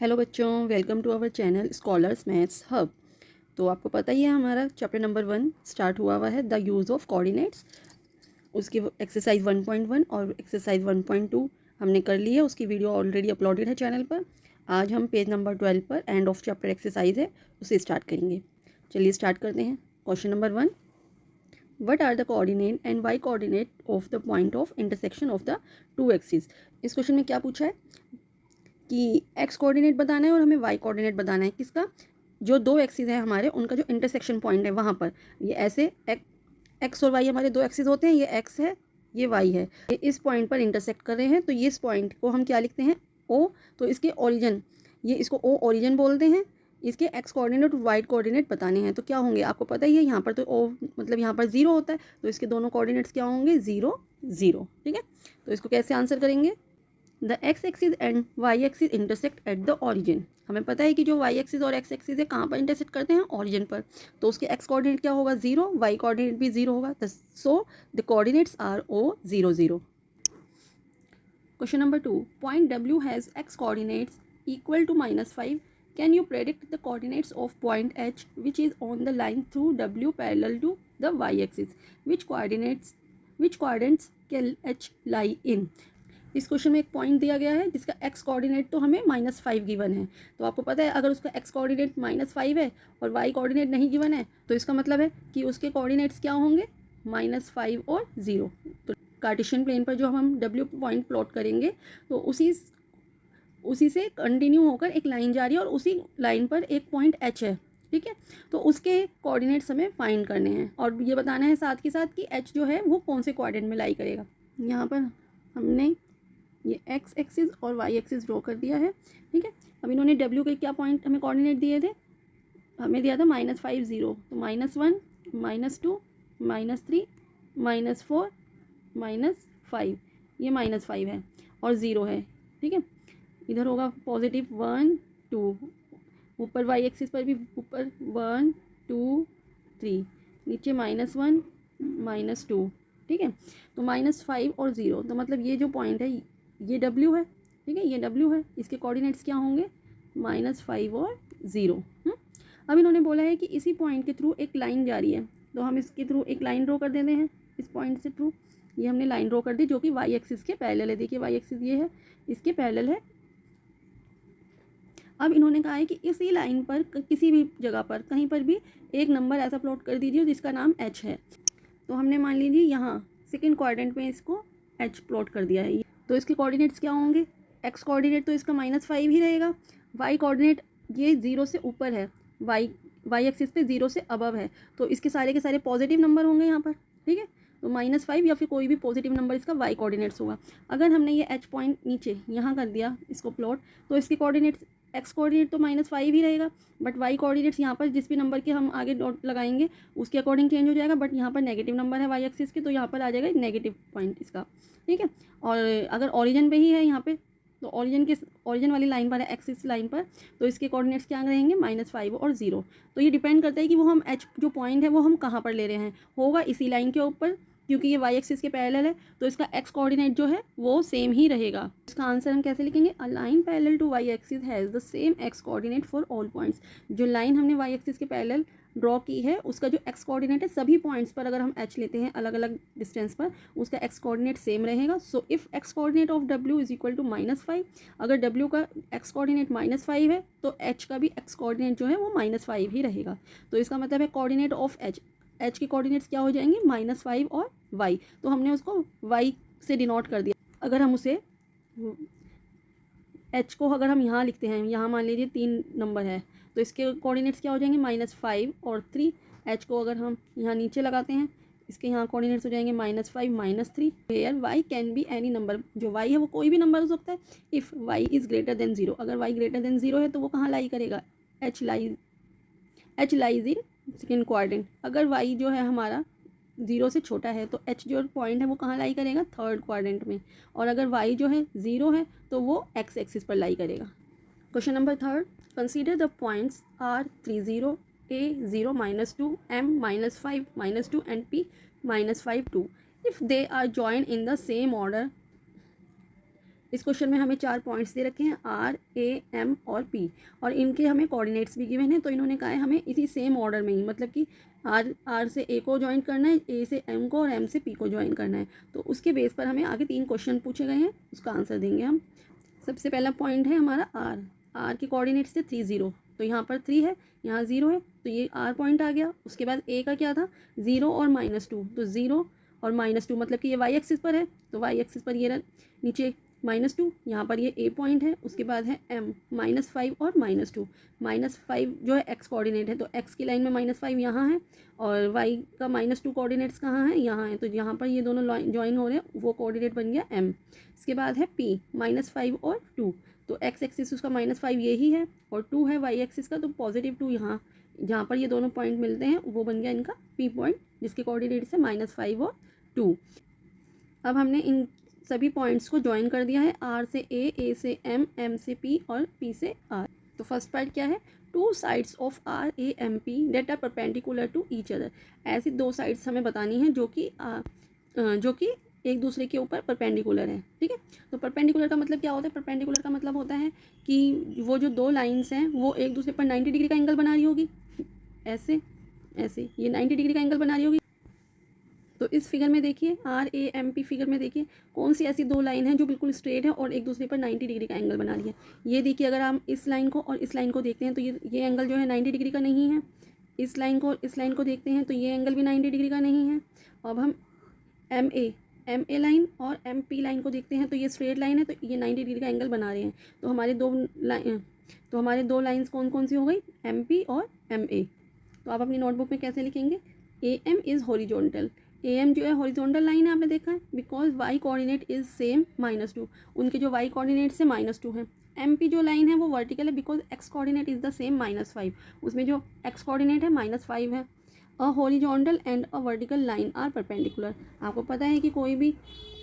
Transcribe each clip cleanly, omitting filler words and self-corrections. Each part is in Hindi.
हेलो बच्चों, welcome to our channel Scholars Maths Hub. तो आपको पता ही है हमारा चैप्टर नंबर 1 स्टार्ट हुआ है द यूज़ ऑफ कोऑर्डिनेट्स। उसकी एक्सरसाइज 1.1 और एक्सरसाइज 1.2 हमने कर ली है। उसकी वीडियो ऑलरेडी अपलोडेड है चैनल पर। आज हम पेज नंबर 12 पर एंड ऑफ चैप्टर एक्सरसाइज है, उसे स्टार्ट करेंगे। चलिए स्टार्ट करते हैं। Question number 1, what are the coordinate and y coordinate of the point of intersection of the two axis. इस क्वेश्चन में क्या पूछा है कि एक्स कोऑर्डिनेट बताना है और हमें वाई कोऑर्डिनेट बताना है। किसका? जो दो एक्सिस है हमारे, उनका जो इंटरसेक्शन पॉइंट है वहाँ पर। ये ऐसे एक्स और वाई हमारे दो एक्सिस होते हैं, ये एक्स है, ये वाई है, ये इस पॉइंट पर इंटरसेक्ट कर रहे हैं। तो ये इस पॉइंट को हम क्या लिखते हैं? ओ। तो इसके ओरिजिन, ये इसको ओ ओरिजिन बोलते हैं। इसके एक्स कोऑर्डिनेट और वाई कोऑर्डिनेट बताने हैं तो क्या होंगे आपको पता ही है। यहाँ पर तो ओ मतलब यहाँ पर जीरो होता है, तो इसके दोनों कोऑर्डिनेट्स क्या होंगे? Zero zero. ठीक है, तो इसको कैसे आंसर करेंगे? The x axis and y axis intersect at the origin. हमें पता है कि जो वाई एक्सिस और एक्स एक्सिस है कहाँ पर इंटरसेक्ट करते हैं? ऑरिजिन पर। तो उसके एक्स कोऑर्डिनेट क्या होगा? जीरो, वाई कोऑर्डिनेट भी जीरो होगा। So the coordinates are O zero zero. Question number 2, point W has x coordinates equal to -5. Can you predict the coordinates of point H which is on the line through W parallel to the y axis? Which coordinates can H lie in? इस क्वेश्चन में एक पॉइंट दिया गया है जिसका एक्स कोऑर्डिनेट तो हमें -5 गिवन है। तो आपको पता है अगर उसका एक्स कोऑर्डिनेट -5 है और वाई कोऑर्डिनेट नहीं गिवन है तो इसका मतलब है कि उसके कोऑर्डिनेट्स क्या होंगे? -5 और 0। तो कार्टेशियन प्लेन पर जो हम डब्ल्यू पॉइंट प्लॉट करेंगे तो उसी से कंटिन्यू होकर एक लाइन जा रही है और उसी लाइन पर एक पॉइंट एच है। ठीक है, तो उसके कोऑर्डिनेट्स हमें फाइंड करने हैं और ये बताना है साथ के साथ कि एच जो है वो कौन से कोऑर्डिनेट में लाई करेगा। यहाँ पर हमने ये एक्स एक्सिस और वाई एक्सिस ड्रॉ कर दिया है। ठीक है, अब इन्होंने डब्ल्यू के क्या पॉइंट हमें कोऑर्डिनेट दिए थे? हमें दिया था -5 0, तो -1 -2 -3 -4 -5, ये -5 है और 0 है। ठीक है, इधर होगा +1 2, ऊपर वाई एक्सिस पर भी ऊपर 1 2 3, नीचे -1 -2। ठीक है, तो -5 और 0, तो मतलब ये जो पॉइंट है ये W है। ठीक है, ये W है, इसके कोऑर्डिनेट्स क्या होंगे? -5 और 0। अब इन्होंने बोला है कि इसी पॉइंट के थ्रू एक लाइन जा रही है, तो हम इसके थ्रू एक लाइन ड्रॉ कर देते हैं। इस पॉइंट से थ्रू ये हमने लाइन ड्रॉ कर दी जो कि वाई एक्सिस के पैरेलल है। देखिए वाई एक्सिस ये है, इसके पैरेलल है। अब इन्होंने कहा है कि इसी लाइन पर किसी भी जगह पर कहीं पर भी एक नंबर ऐसा प्लॉट कर दीजिए जिसका नाम h है। तो हमने मान लीजिए यहाँ सेकेंड क्वाड्रेंट में इसको h प्लॉट कर दिया है। तो इसके कोऑर्डिनेट्स क्या होंगे? एक्स कोऑर्डिनेट तो इसका -5 ही रहेगा। वाई कोऑर्डिनेट ये 0 से ऊपर है, वाई एक्सिस पे 0 से अबव है, तो इसके सारे के सारे पॉजिटिव नंबर होंगे यहाँ पर। ठीक है, तो -5 या फिर कोई भी पॉजिटिव नंबर इसका वाई कोऑर्डिनेट्स होगा। अगर हमने ये एच पॉइंट नीचे यहाँ कर दिया इसको प्लॉट, तो इसके कोऑर्डिनेट्स एक्स कोऑर्डिनेट तो -5 ही रहेगा, बट वाई कोऑर्डिनेट्स यहाँ पर जिस भी नंबर के हम आगे डॉट लगाएंगे उसके अकॉर्डिंग चेंज हो जाएगा। बट यहाँ पर नेगेटिव नंबर है वाई एक्सिस के, तो यहाँ पर आ जाएगा नेगेटिव पॉइंट इसका। ठीक है, और अगर ओरिजिन पे ही है यहाँ पे, तो ओरिजिन वाली लाइन पर है, एक्सिस लाइन पर, तो इसके कोऑर्डिनेट्स क्या रहेंगे? -5 और 0। तो ये डिपेंड करता है कि वो हम एच जो पॉइंट है वो हम कहाँ पर ले रहे हैं। होगा इसी लाइन के ऊपर, क्योंकि ये वाई एक्सिस के पैरेलल है, तो इसका एक्स कोऑर्डिनेट जो है वो सेम ही रहेगा। इसका आंसर हम कैसे लिखेंगे? A line parallel to y axis has the same x coordinate for all points. जो लाइन हमने वाई एक्सिस के पैरेलल ड्रॉ की है उसका जो एक्स कोऑर्डिनेट है सभी पॉइंट्स पर अगर हम एच लेते हैं अलग अलग डिस्टेंस पर, उसका एक्स कोऑर्डिनेट सेम रहेगा। So if x coordinate of डब्ल्यू इज इक्वल टू -5, अगर डब्ल्यू का एक्स कोऑर्डिनेट -5 है तो एच का भी एक्स कोऑर्डिनेट जो है वो -5 ही रहेगा। तो इसका मतलब है कोऑर्डिनेट ऑफ एच के कोऑर्डिनेट्स क्या हो जाएंगे? -5 और वाई। तो हमने उसको वाई से डिनोट कर दिया। अगर हम उसे एच को अगर हम यहाँ लिखते हैं, यहाँ मान लीजिए 3 नंबर है, तो इसके कोऑर्डिनेट्स क्या हो जाएंगे? -5 और 3। एच को अगर हम यहाँ नीचे लगाते हैं, इसके यहाँ कोऑर्डिनेट्स हो जाएंगे -5 -3। Where y can be any number, जो वाई है वो कोई भी नंबर हो सकता है। If y is greater than 0, अगर वाई ग्रेटर देन 0 है तो वो कहाँ लाई करेगा? H lies in second quadrant. अगर वाई जो है हमारा 0 से छोटा है तो एच जो पॉइंट है वो कहाँ लाई करेगा? थर्ड क्वाड्रेंट में। और अगर वाई जो है 0 है तो वो एक्स एक्सिस पर लाई करेगा। Question number 3, consider the points R 3 0, A 0 -2, M -5 -2 and P -5 2. If they are joined in the same order, इस क्वेश्चन में हमें 4 पॉइंट्स दे रखे हैं R, A, M और P, और इनके हमें कोऑर्डिनेट्स भी गिवन हैं। तो इन्होंने कहा है हमें इसी सेम ऑर्डर में ही, मतलब कि R से A को ज्वाइन करना है, A से M को और M से P को ज्वाइन करना है। तो उसके बेस पर हमें आगे 3 क्वेश्चन पूछे गए हैं, उसका आंसर देंगे हम। सबसे पहला पॉइंट है हमारा R के कोऑर्डिनेट्स थे 3 0, तो यहाँ पर 3 है, यहाँ 0 है, तो ये R पॉइंट आ गया। उसके बाद A का क्या था, 0 और -2, तो 0 और -2 मतलब कि ये y एक्सिस पर है, तो y एक्सिस पर ये नीचे -2, यहाँ पर ये A पॉइंट है। उसके बाद है M, -5 और -2, -5 जो है x कोऑर्डिनेट है, तो x की लाइन में -5 यहाँ है, और y का -2 कोऑर्डिनेट्स कहाँ है, यहाँ है, तो यहाँ पर ये दोनों ज्वाइन हो रहे हैं, वो कोऑर्डिनेट बन गया M। इसके बाद है P, -5 और 2, तो x एक्सिस उसका -5 यही है, और 2 है y एक्सिस का, तो +2 यहाँ, जहाँ पर ये दोनों पॉइंट मिलते हैं वो बन गया इनका P पॉइंट, जिसके कोऑर्डिनेट्स है -5 और 2। अब हमने इन सभी पॉइंट्स को ज्वाइन कर दिया है, R से A से M, M से P और P से R। तो फर्स्ट पार्ट क्या है, 2 sides of R, A, M, P that are perpendicular to each other. ऐसी 2 साइड्स हमें बतानी है जो कि एक दूसरे के ऊपर परपेंडिकुलर है, ठीक है। तो परपेंडिकुलर का मतलब क्या होता है, परपेंडिकुलर का मतलब होता है कि वो जो 2 लाइन्स हैं वो एक दूसरे पर 90 डिग्री का एंगल बना रही होगी, ऐसे ऐसे ये 90 डिग्री का एंगल बना रही होगी। तो इस फिगर में देखिए, RAMP फिगर में देखिए कौन सी ऐसी 2 लाइन है जो बिल्कुल स्ट्रेट है और एक दूसरे पर 90 डिग्री का एंगल बना रही है। ये देखिए, अगर हम इस लाइन को और इस लाइन को देखते हैं तो ये एंगल जो है 90 डिग्री का नहीं है। इस लाइन को और इस लाइन को देखते हैं तो ये एंगल भी 90 डिग्री का नहीं है। अब हम MA लाइन और MP लाइन को देखते हैं तो ये स्ट्रेट लाइन है, तो ये 90 डिग्री का एंगल बना रहे हैं। तो हमारे दो लाइन्स कौन कौन सी हो गई, MP और MA। तो आप अपनी नोटबुक में कैसे लिखेंगे, AM इज़ हॉरिजॉन्टल, AM जो है हॉरिजॉन्टल लाइन है, आपने देखा है, because y coordinate is same -2, उनके जो y कोऑर्डिनेट से -2 है। MP जो लाइन है वो वर्टिकल है, because x coordinate is the same -5, उसमें जो x कोऑर्डिनेट है -5 है। A horizontal and a vertical line are perpendicular. आपको पता है कि कोई भी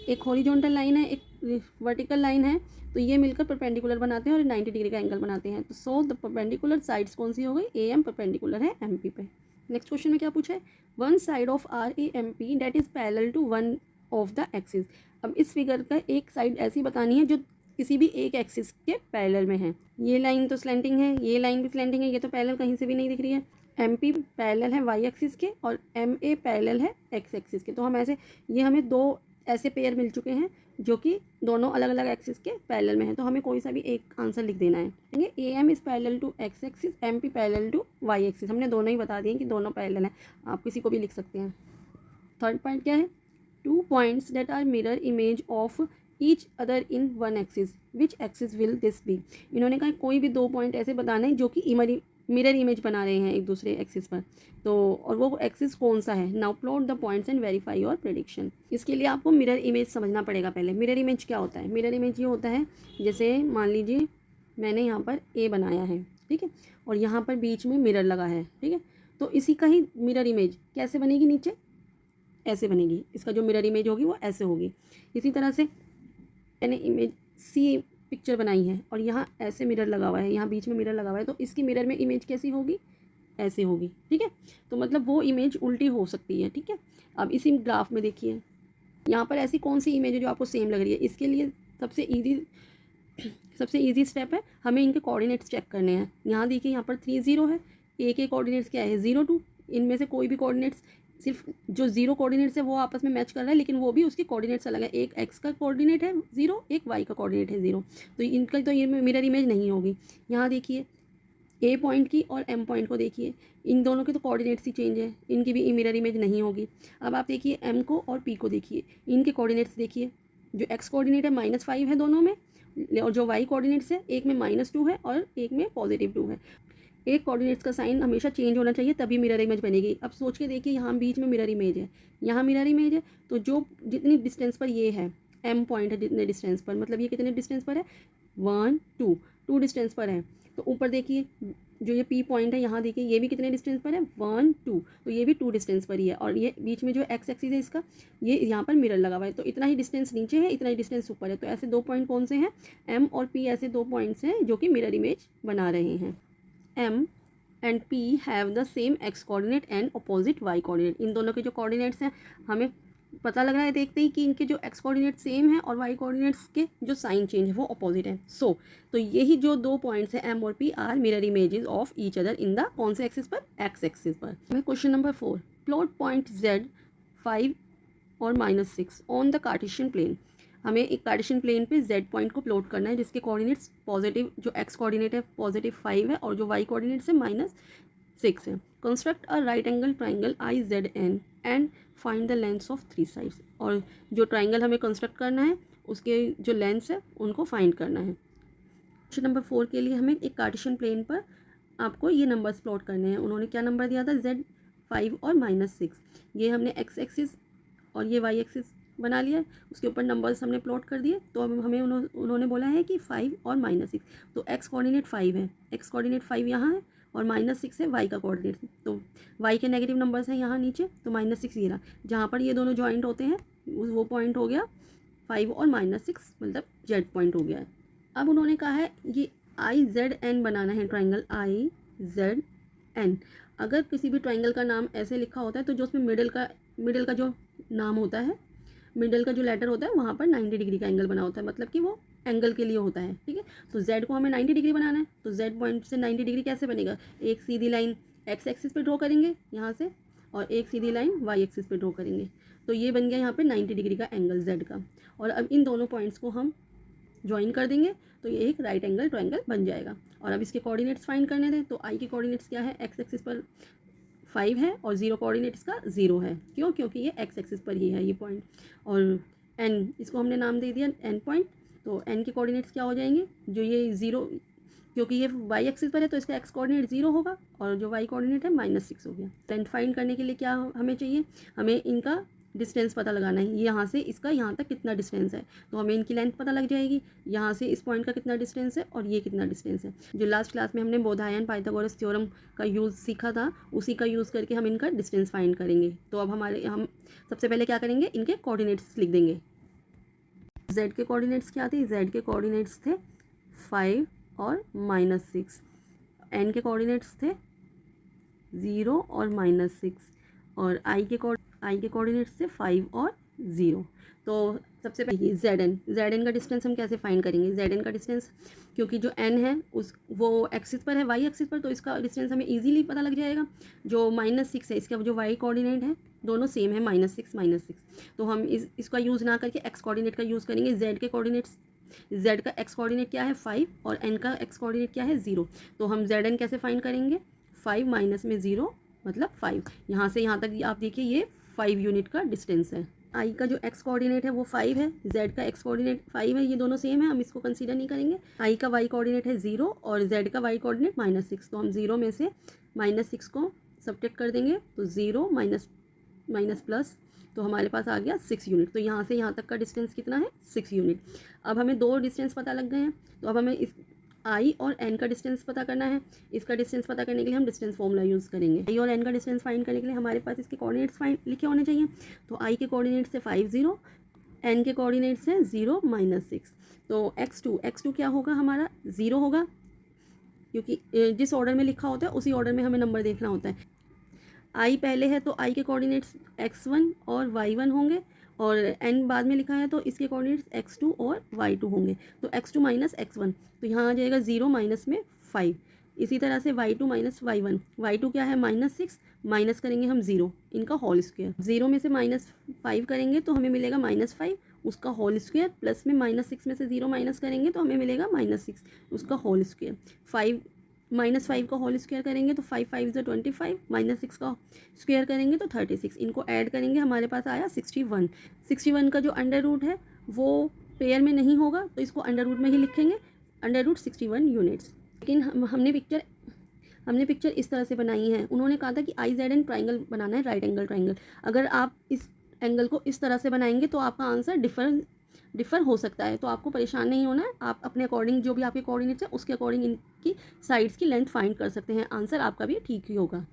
एक हॉरिजॉन्टल लाइन है, एक वर्टिकल लाइन है, तो ये मिलकर परपेंडिकुलर बनाते हैं और 90 डिग्री का एंगल बनाते हैं। तो सो द परपेंडिकुलर साइड्स कौन सी हो गई, AM परपेंडिकुलर है MP पे। नेक्स्ट क्वेश्चन में क्या पूछा है, 1 side of RAMP that is parallel to 1 of the axis. अब इस फिगर का एक साइड ऐसी बतानी है जो किसी भी एक एक्सिस के पैरेलल में है। ये लाइन तो स्लैंटिंग है, ये लाइन भी स्लैंटिंग है, ये तो पैरेलल कहीं से भी नहीं दिख रही है। MP पैरेलल है y एक्सिस के और MA पैरेलल है x एक्सिस के। तो हम ऐसे, ये हमें 2 ऐसे पेयर मिल चुके हैं जो कि दोनों अलग अलग एक्सिस के पैरेलल में है। तो हमें कोई सा भी एक आंसर लिख देना है। AM is parallel to x axis, MP parallel to y axis. हमने दोनों ही बता दिए कि दोनों पैरेलल हैं, आप किसी को भी लिख सकते हैं। थर्ड पॉइंट क्या है, 2 points that are mirror image of each other in 1 axis, which axis will this be. इन्होंने कहा कोई भी 2 पॉइंट ऐसे बताना है जो कि मिरर इमेज बना रहे हैं एक दूसरे एक्सिस पर, तो और वो एक्सिस कौन सा है। Now plot the points and verify your prediction. इसके लिए आपको मिरर इमेज समझना पड़ेगा पहले। मिरर इमेज क्या होता है, मिरर इमेज ये होता है, जैसे मान लीजिए मैंने यहाँ पर A बनाया है, ठीक है, और यहाँ पर बीच में मिरर लगा है, ठीक है, तो इसी का ही मिरर इमेज कैसे बनेगी, नीचे ऐसे बनेगी, इसका जो मिरर इमेज होगी वो ऐसे होगी। इसी तरह से मैंने इमेज C पिक्चर बनाई है और यहाँ ऐसे मिरर लगा हुआ है, यहाँ बीच में मिरर लगा हुआ है, तो इसकी मिरर में इमेज कैसी होगी, ऐसे होगी, ठीक है। तो मतलब वो इमेज उल्टी हो सकती है, ठीक है। अब इसी ग्राफ में देखिए, यहाँ पर ऐसी कौन सी इमेज है जो आपको सेम लग रही है। इसके लिए सबसे ईजी स्टेप है, हमें इनके कोऑर्डिनेट्स चेक करने हैं। यहाँ देखिए, यहाँ पर 3 0 है, A के कोऑर्डिनेट्स क्या है 0 2, इनमें से कोई भी कोऑर्डिनेट्स, सिर्फ जो 0 कोऑर्डिनेट्स है वो आपस में मैच कर रहा है, लेकिन वो भी उसके कोऑर्डिनेट्स अलग है। एक x का कोऑर्डिनेट है 0, एक y का कोऑर्डिनेट है 0, तो इनका तो ये मिरर इमेज नहीं होगी। यहाँ देखिए A पॉइंट की और M पॉइंट को देखिए, इन दोनों के तो कोऑर्डिनेट्स ही चेंज है, इनकी भी मिरर इमेज नहीं होगी। अब आप देखिए M को और P को देखिए, इनके कोऑर्डिनेट्स देखिए, जो x कोऑर्डिनेट है -5 है दोनों में, और जो y कोऑर्डिनेट्स है एक में -2 है और एक में +2 है। एक कोऑर्डिनेट्स का साइन हमेशा चेंज होना चाहिए, तभी मिरर इमेज बनेगी। अब सोच के देखिए, यहाँ बीच में मिरर इमेज है, यहाँ मिरर इमेज है, तो जो जितनी डिस्टेंस पर ये है, M पॉइंट है जितने डिस्टेंस पर, मतलब ये कितने डिस्टेंस पर है 1 2 डिस्टेंस पर है। तो ऊपर देखिए जो ये P पॉइंट है, यहाँ देखिए ये भी कितने डिस्टेंस पर है 1 2, तो ये भी 2 डिस्टेंस पर ही है। और ये बीच में जो x एक्सिस है इसका, ये यहाँ पर मिरर लगा हुआ है, तो इतना ही डिस्टेंस नीचे है, इतना ही डिस्टेंस ऊपर है। तो ऐसे 2 पॉइंट कौन से हैं, M और P ऐसे 2 पॉइंट्स हैं जो कि मिरर इमेज बना रहे हैं। M and P have the same x coordinate and opposite y coordinate. इन दोनों के जो कोऑर्डिनेट्स हैं हमें पता लग रहा है देखते ही कि इनके जो एक्स कोऑर्डिनेट सेम है और वाई कोऑर्डिनेट्स के जो साइन चेंज है वो अपोजिट है। तो यही जो दो पॉइंट्स है एम और P R mirror images of each other in the कौन से एक्सिस पर, एक्स एक्सिस पर। Question number 4, plot point Z 5 और -6 ऑन द कार्टेशियन प्लेन। हमें एक कार्टेशियन प्लेन पे Z पॉइंट को प्लॉट करना है जिसके कोऑर्डिनेट्स पॉजिटिव, जो एक्स कोऑर्डिनेट है पॉजिटिव 5 है और जो वाई कोऑर्डिनेट्स है -6 है। Construct a right angle triangle IZN and find the lengths of 3 sides. और जो ट्राइंगल हमें कंस्ट्रक्ट करना है उसके जो लेंथ्स है उनको फाइंड करना है। क्वेश्चन नंबर 4 के लिए हमें एक कार्टेशियन प्लेन पर आपको ये नंबर्स प्लॉट करने हैं। उन्होंने क्या नंबर दिया था, Z 5 और -6। ये हमने एक्स एक्सिस और ये वाई एक्सिस बना लिया, उसके ऊपर नंबर्स हमने प्लॉट कर दिए। तो अब हमें उन्होंने बोला है कि 5 और -6, तो एक्स कोऑर्डिनेट 5 है, एक्स कोऑर्डिनेट 5 यहाँ है और -6 है वाई का कोऑर्डिनेट। तो वाई के नेगेटिव नंबर्स हैं यहाँ नीचे, तो -6 ये रहा। जहाँ पर ये दोनों जॉइंट होते हैं वो पॉइंट हो गया 5 और -6, मतलब Z पॉइंट हो गया है। अब उन्होंने कहा है ये IZN बनाना है, ट्राइंगल IZN। अगर किसी भी ट्राइंगल का नाम ऐसे लिखा होता है तो जो उसमें मिडिल का जो नाम होता है, मिडिल का जो लेटर होता है वहाँ पर 90 डिग्री का एंगल बना होता है, मतलब कि वो एंगल के लिए होता है, ठीक है। तो Z को हमें 90 डिग्री बनाना है, तो Z पॉइंट से 90 डिग्री कैसे बनेगा, एक सीधी लाइन एक्स एक्सिस पे ड्रॉ करेंगे यहाँ से और एक सीधी लाइन वाई एक्सिस पे ड्रॉ करेंगे, तो ये बन गया यहाँ पे 90 डिग्री का एंगल Z का। और अब इन दोनों पॉइंट्स को हम ज्वाइन कर देंगे तो ये एक राइट एंगल ट्राइंगल बन जाएगा। और अब इसके कोऑर्डिनेट्स फाइंड करने थे, तो आई के कोऑर्डिनेट्स क्या है, एक्स एक्सिस पर 5 है और 0 कोऑर्डिनेट इसका 0 है। क्यों, क्योंकि ये एक्स एक्सिस पर ही है ये पॉइंट। और एन, इसको हमने नाम दे दिया एन पॉइंट, तो एन के कोऑर्डिनेट्स क्या हो जाएंगे, जो ये 0, क्योंकि ये वाई एक्सिस पर है तो इसका एक्स कोऑर्डिनेट 0 होगा और जो वाई कोऑर्डिनेट है -6 हो गया। लेंथ फाइंड करने के लिए क्या हमें चाहिए, हमें इनका डिस्टेंस पता लगाना है, यहाँ से इसका यहाँ तक कितना डिस्टेंस है, तो हमें इनकी लेंथ पता लग जाएगी। यहाँ से इस पॉइंट का कितना डिस्टेंस है और ये कितना डिस्टेंस है। जो लास्ट क्लास में हमने बोधायन पाइथागोरस थ्योरम का यूज़ सीखा था, उसी का यूज़ करके हम इनका डिस्टेंस फाइंड करेंगे। तो अब हम सबसे पहले क्या करेंगे, इनके कोऑर्डिनेट्स लिख देंगे। Z के कोऑर्डिनेट्स क्या थे, Z के कोऑर्डिनेट्स थे 5 और -6। N के कोऑर्डिनेट्स थे 0 और -6 और I के कोऑर्डिनेट्स थे 5 और 0। तो सबसे पहले ZN का डिस्टेंस हम कैसे फाइंड करेंगे, ZN का डिस्टेंस, क्योंकि जो N है वो एक्सिस पर है, वाई एक्सिस पर, तो इसका डिस्टेंस हमें इजीली पता लग जाएगा। जो -6 है इसका जो वाई कोऑर्डिनेट है दोनों सेम है, -6। तो हम इसका यूज़ ना करके एक्स कोऑर्डिनेट का यूज़ करेंगे। Z के कोऑर्डिनेट्स, Z का एक्स कोऑर्डिनेट क्या है 5 और N का एक्स कोऑर्डिनेट क्या है 0। तो हम ZN कैसे फाइंड करेंगे, 5 माइनस में 0 मतलब 5। यहाँ से यहाँ तक आप देखिए ये 5 यूनिट का डिस्टेंस है। आई का जो एक्स कोऑर्डिनेट है वो 5 है, Z का एक्स कोऑर्डिनेट 5 है, ये दोनों सेम है, हम इसको कंसीडर नहीं करेंगे। आई का वाई कोऑर्डिनेट है 0 और Z का वाई कोऑर्डिनेट -6, तो हम 0 में से -6 को सब्ट्रैक्ट कर देंगे, तो 0 माइनस प्लस, तो हमारे पास आ गया 6 यूनिट। तो यहाँ से यहाँ तक का डिस्टेंस कितना है, 6 यूनिट। अब हमें दो डिस्टेंस पता लग गए हैं, तो अब हमें इस आई और एन का डिस्टेंस पता करना है। इसका डिस्टेंस पता करने के लिए हम डिस्टेंस फॉर्मूला यूज़ करेंगे। आई और एन का डिस्टेंस फाइंड करने के लिए हमारे पास इसके कोऑर्डिनेट्स फाइंड लिखे होने चाहिए। तो आई के कोऑर्डिनेट्स से 5 0, एन के कोऑर्डिनेट्स हैं 0 -6। तो x2 क्या होगा, हमारा 0 होगा, क्योंकि जिस ऑर्डर में लिखा होता है उसी ऑर्डर में हमें नंबर देखना होता है। आई पहले है तो आई के कोऑर्डिनेट्स x1 और y1 होंगे, और n बाद में लिखा है तो इसके कोऑर्डिनेट्स x2 और y2 होंगे। तो x2 माइनस x1, तो यहाँ आ जाएगा 0 माइनस में 5। इसी तरह से y2 माइनस y1, y2 क्या है -6, माइनस करेंगे हम 0, इनका होल स्क्वायर। 0 में से -5 करेंगे तो हमें मिलेगा -5, उसका होल स्क्वायर, प्लस में -6 में से 0 माइनस करेंगे तो हमें मिलेगा -6, उसका होल स्क्वायर। -5 का होल स्क्वायर करेंगे तो 5 5 = 25, -6 का स्क्वायर करेंगे तो 36, इनको ऐड करेंगे हमारे पास आया 61। 61 का जो अंडर रूट है वो पेयर में नहीं होगा, तो इसको अंडर रूट में ही लिखेंगे, √61 यूनिट्स। लेकिन हमने पिक्चर इस तरह से बनाई है। उन्होंने कहा था कि IZN ट्राइंगल बनाना है, राइट एंगल ट्राइंगल। अगर आप इस एंगल को इस तरह से बनाएंगे तो आपका आंसर डिफ़र हो सकता है, तो आपको परेशान नहीं होना है। आप अपने अकॉर्डिंग जो भी आपके कोऑर्डिनेट्स है उसके अकॉर्डिंग इनकी साइड्स की लेंथ फाइंड कर सकते हैं, आंसर आपका भी ठीक ही होगा।